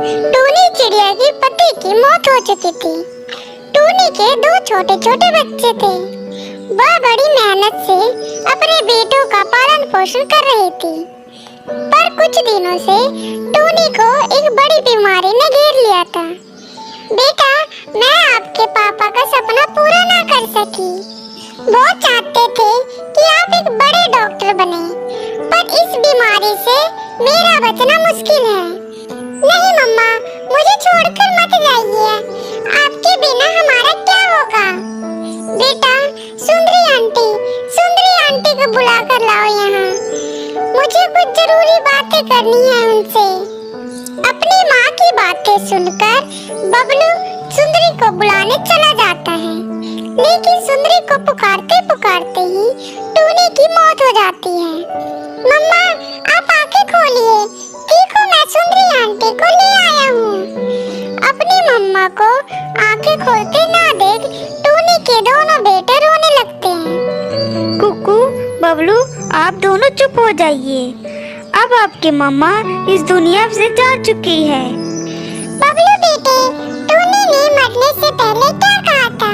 टूनी चिड़िया की पति की मौत हो चुकी थी। टूनी के दो छोटे छोटे बच्चे थे। वह बड़ी मेहनत से अपने बेटों का पालन पोषण कर रही थी, पर कुछ दिनों से टूनी को एक बड़ी बीमारी ने घेर लिया था। बेटा, मैं आपके पापा का सपना पूरा ना कर सकी। वो चाहते थे कि आप एक बड़े डॉक्टर बने, पर इस बीमारी से मेरा बचना मुश्किल है। नहीं मम्मा, मुझे छोड़कर मत जाइए। आपके बिना हमारा क्या होगा? बेटा, सुंदरी आंटी को बुला कर लाओ यहाँ। मुझे कुछ जरूरी बातें करनी है उनसे। अपनी माँ की बातें सुनकर बबलू सुंदरी को बुलाने चला जाता है, लेकिन सुंदरी को पुकारते पुकारते ही टूनी की मौत हो जाती है। मम्मा, आप आंखें खोलिए। देखो, मैं सुंदरी आंटी को ले आया हूँ। अपनी मम्मा को आंखें खोलते ना देख टूनी के दोनों बेटे रोने लगते हैं। कुकू, बबलू, आप दोनों चुप हो जाइए। अब आपकी मम्मा इस दुनिया से जा चुकी है। बबलू बेटे, टूनी ने मरने से पहले क्या कहा था?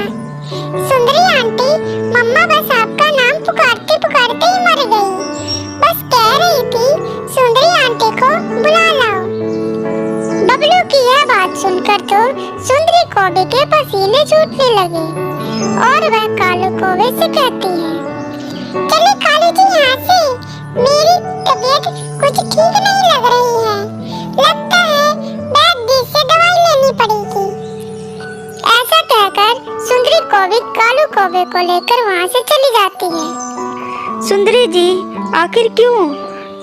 सुंदरी आंटी, मम्मा बस आपका नाम पुकारते पुकारते ही मर गई। बस कह रही थी सुंदरी आंटी को बुला लाओ। बबलू की यह बात सुनकर तो सुंदरी कौवे के पसीने छूटने लगे और वह कालू कौवे से कहती है, चलिए कालू जी यहाँ से। मेरी तबीयत कुछ ठीक नहीं लग रही है। लगता है वैद्य से दवाई लेनी पड़ेगी। ऐसा कहकर सुंदरी कौवे कालू कौवे को लेकर वहाँ से चली जाती है। सुंदरी जी, आखिर क्यों?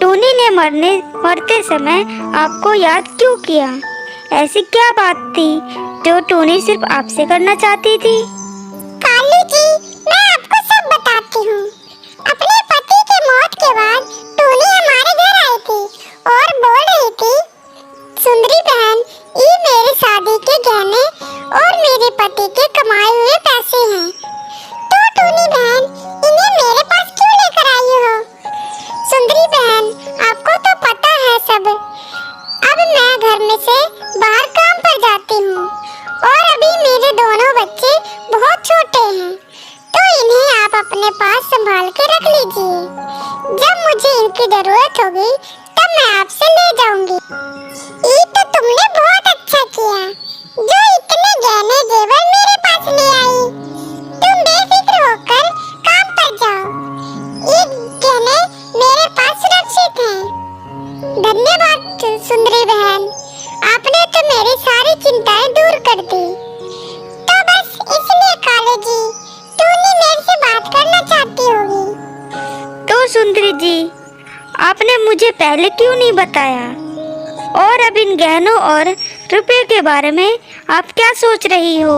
टूनी ने मरते समय आपको याद क्यों किया? ऐसी क्या बात थी जो टूनी सिर्फ आपसे करना चाहती थी? कालू जी, मैं आपको सब बताती हूँ। अपने पति की मौत के बाद टूनी हमारे घर आई थी और बोल रही थी, सुंदरी बहन, ये मेरे शादी के गहने और मेरे पति के कमाए हुए पैसे हैं। तो टूनी बहन, इन्हें मेरे पास क्यों लेकर आई हो? सुंदरी बहन, आपको तो पता है सब। अब मैं घर में से बाहर काम पर जाती हूँ और अभी मेरे दोनों बच्चे बहुत छोटे हैं, तो इन्हें आप अपने पास संभाल के रख लीजिए। जब मुझे इनकी जरूरत होगी तब मैं आपसे ले जाऊंगी। ये तो तुमने बहुत अच्छा किया जो इतने गहने जेवर मेरे पास ले आई। तुम बेफिक्र होकर काम पर जाओ। ये गहने मेरे पास सुरक्षित हैं। धन्यवाद सुंदरी बहन, आपने तो मेरी सारी चिंताएं दूर कर दी। तो बस इसलिए कालू जी, टूनी मेरे से बात करना चाहती होगी। तो सुंदरी जी, आपने मुझे पहले क्यों नहीं बताया? और अब इन गहनों और रुपए के बारे में आप क्या सोच रही हो?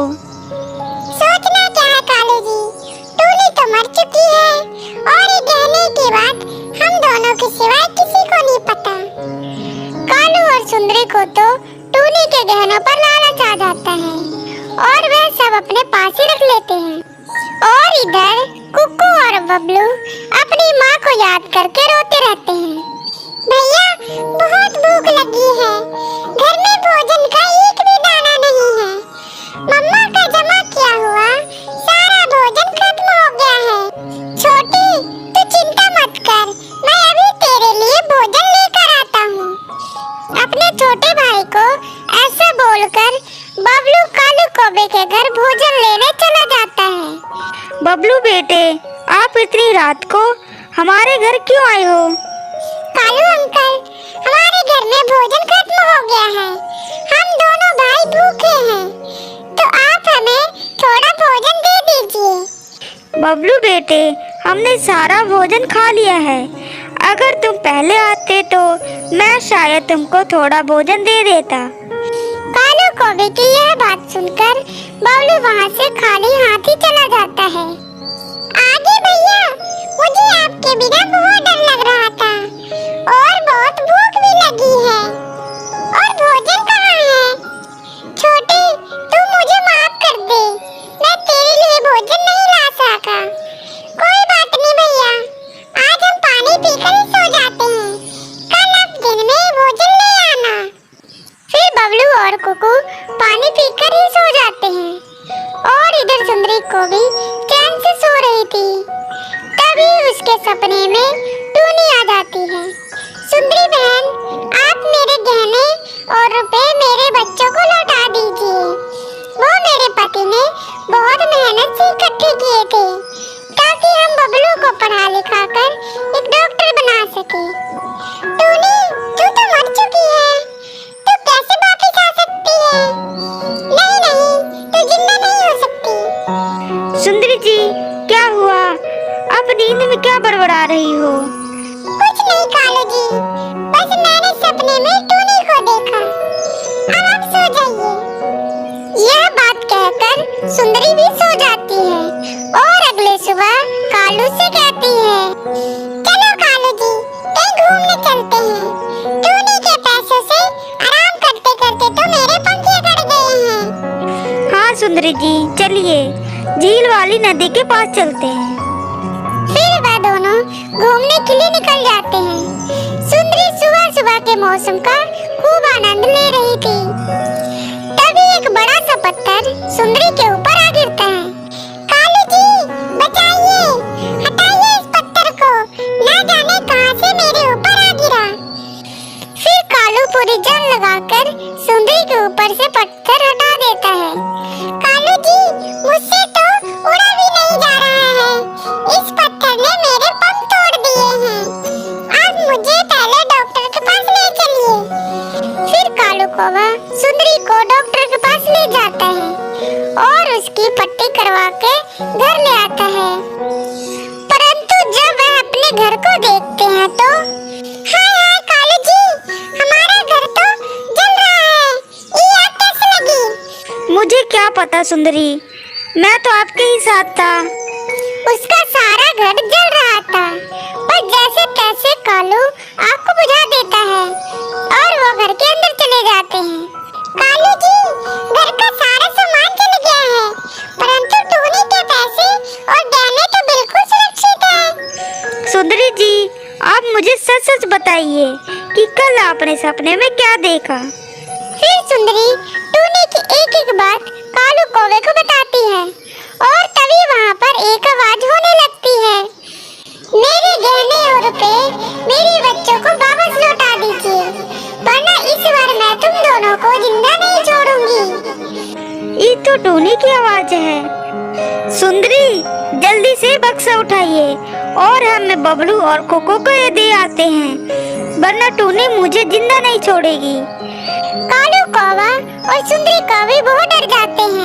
सोचना क्या है कालू जी, टूनी तो मर चुकी है और ये गहने की बात हम दोनों के सिवाय किसी को नहीं पता। कालू और सुंदरी को तो टूनी के गहनों पर लालच आ जाता है और वह सब अपने पास ही रख लेते हैं। और इधर कुक्कू और बबलू अपनी माँ को याद करके रोते रहते हैं। भैया, बहुत भूख लगी है। घर में भोजन का एक भी दाना नहीं है। मम्मा का जमा किया हुआ सारा भोजन खत्म हो गया है। छोटी, तू चिंता मत कर, मैं अभी तेरे लिए भोजन लेकर आता हूँ। अपने छोटे भाई को ऐसा बोलकर बबलू कालू कौवे के घर भोजन लेने चला जाता है। बबलू बेटे, आप इतनी रात को हमारे घर क्यों आए हो? कालू अंकल, हमारे घर में भोजन खत्म हो गया है। हम दोनों भाई भूखे हैं, तो आप हमें थोड़ा भोजन दे दीजिए। बबलू बेटे, हमने सारा भोजन खा लिया है। अगर तुम पहले आते तो मैं शायद तुमको थोड़ा भोजन दे देता। कालू कौवे की यह बात सुनकर बबलू वहाँ से खाली हाथ ही चला जाता है। आगे भैया, मुझे आपके बिना बहुत डर लग रहा था और बहुत भूख भी लगी है। और भोजन कहाँ है? छोटे, तू मुझे माफ कर दे, मैं तेरे लिए भोजन नहीं ला सका। कोई बात नहीं भैया, आज हम पानी पीकर ही सो जाते हैं। कल आप दिन में भोजन ले आना। फिर बबलू और कुकू पानी पीकर ही सो जाते हैं और इधर सुंदरी को भी चैन से सो रही थी। तभी उसके सपने में टूनी आ जाती है। सुंदरी बहन, आप मेरे गहने और रुपए मेरे बच्चों को लौटा दीजिए। वो मेरे पति ने बहुत मेहनत से इकट्ठे किए थे ताकि हम बबलू को पढ़ा लिखा कर एक डॉक्टर बना सके। टूनी, तू तो मर चुकी है, तू कैसे वापस आ सकती है? नहीं नहीं, तू जिंदा नहीं हो सकती। सुंदरी जी, क्या हुआ? आप नींद में क्या बड़बड़ा रही हो? कुछ नहीं कालू जी, बस मैंने सपने में टूनी को देखा। अब आप सो जाइए। यह बात कहकर सुंदरी भी सो जाती है और अगले सुबह कालू से कहती है, चलो कालू जी, कहीं घूमने चलते हैं। टूनी के पैसों से आराम करते करते तो मेरे पंखे कट गए हैं। हाँ सुंदरी जी, चलिए झील वाली नदी के पास चलते हैं। फिर वह दोनों घूमने के लिए निकल जाते हैं। सुंदरी सुबह सुबह के मौसम का खूब आनंद ले रही थी। तभी एक बड़ा सा पत्थर सुंदरी के ऊपर आ गिरता है। कालू जी, बचाइए, हटाइए इस पत्थर को, ना जाने कहां से मेरे ऊपर आ गिरा। फिर कालू पूरी जान लगाकर सुंदरी के ऊपर से पत्थर हटा देता है। कालू जी, मुझसे तो उड़ा भी नहीं जा रहा है, इस पत्थर ने मेरे पंख तोड़ दिए हैं। आप मुझे पहले डॉक्टर के पास ले चलिए। फिर कालू कौवा सुंदरी को डॉक्टर के पास ले जाता है और उसकी पट्टी करवा के घर ले आता है। परंतु जब वह अपने घर को देखते हैं तो हाय हाय कालू जी, हमारा घर तो जल रहा है, ये आग कैसे लगी? मुझे क्या पता सुंदरी, मैं तो आपके ही साथ था। उसका सारा घर जल रहा था, पर जैसे तैसे कालू आग को बुझा देता है और वो घर के अंदर चले जाते हैं। कालू जी, घर का सारा सामान जल गया है, परंतु टूनी के पैसे और गहने तो बिल्कुल सुरक्षित हैं। सुंदरी जी, आप मुझे सच सच बताइए कि कल आपने सपने में क्या देखा? फिर सुंदरी टूनी की एक एक बात कालू कौवे को बताती है और तभी वहाँ पर एक आवाज होने लगती है, मेरे गहने और रुपए मेरे बच्चों को वापस लौटा दीजिए, वरना इस बार मैं तुम दोनों को जिंदा नहीं छोड़ूंगी। ये तो टूनी की आवाज है। सुंदरी, जल्दी से बक्सा उठाइए और हमें बबलू और कोको को ये दे आते हैं, वरना टूनी मुझे जिंदा नहीं छोड़ेगी। कालू कौवा और सुंदरी कौवे बहुत डर जाते हैं।